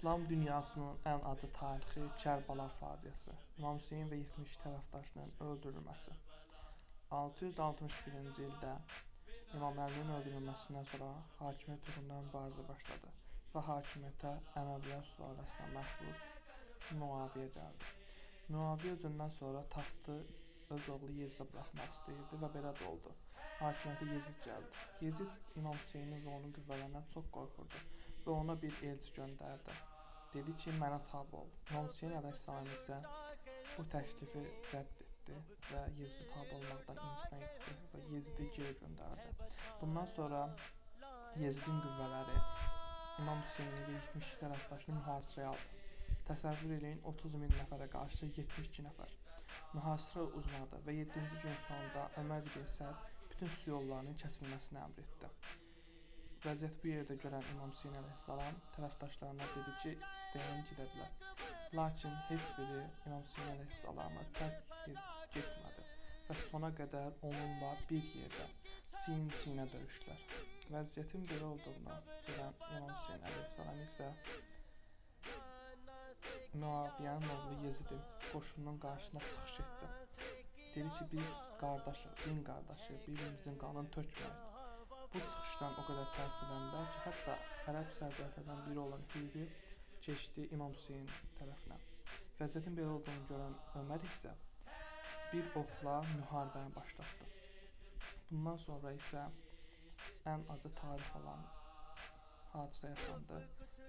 İslam dünyasının ən acı tarixi Kərbəla faciəsi. İmam Hüseyn və 72 tərəfdaşının öldürülməsi. 661-ci ildə İmam Əlinin öldürülməsindən sonra hakimiyyət uğrunda mübarizə başladı və hakimiyyətə Əməvilər sülaləsinə məxsus Müaviyə gəldi. Müaviyə özündən sonra taxtı öz oğlu Yezidə buraxmaq istəyirdi və belə də oldu. Hakimiyyətə Yezid gəldi. Yezid İmam Hüseynin və onun qüvvələrindən çox qorxurdu və ona bir elçi göndərdi. Dedi ki, mənə tabe ol. İmam Hüseyn əleyhissalam isə bu təklifi rədd etdi və Yezidi tabe olmaqdan imtina etdi və Yezidi geri göndərdi. Bundan sonra Yezidin qüvvələri İmam Hüseyni və 72 tərəfdaşını mühasirəyə aldı. Təsəvvür eləyin, 30 min nəfərə qarşı 72 nəfər. Mühasirə uzadı və 7-ci gün sonunda Ömər ibn Səd bütün su yollarının kəsilməsini əmr etdi. Vəziyyət bu yerdə görən İmam Hüseyn əleyhissalam tərəfdaşlarına dedi ki, istəyən gedə bilər. Lakin heç biri İmam Hüseyn əleyhissalamı tərk getmədi və sona qədər onunla bir yerdə çiyin-çiyinə döyüşdülər. Vəziyyətin belə olduğunu görən İmam Hüseyn əleyhissalam isə Müaviyənin oğlu Yezidin qoşununun qarşısına çıxış etdi. Dedi ki, biz qardaşıq, din qardaşı, bir-birimizin qanını tökməyik. Bu çıxışdan o qədər təsirləndilər ki, hətta ərəb sərkərdələrdən biri olan Hürri keçdi İmam Hüseyn tərəfinə. Vəziyyətin belə olduğunu görən Ömər isə bir oxla müharibəni başlatdı. Bundan sonra isə ən acı tarix olan hadisə yaşandı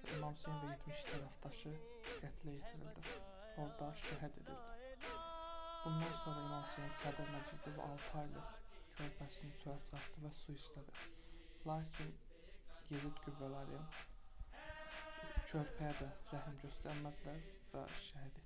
və İmam Hüseyn və 72 tərəfdaşı qətlə yetirildi. Orada şəhid edildi. Bundan sonra İmam Hüseyn çadırına girdi və 6 aylıq körpəsini çölə çatdı və su istədi. Lakin Yezid qüvvələri körpəyə də rəhm göstərmədilər və şəhid etdilər.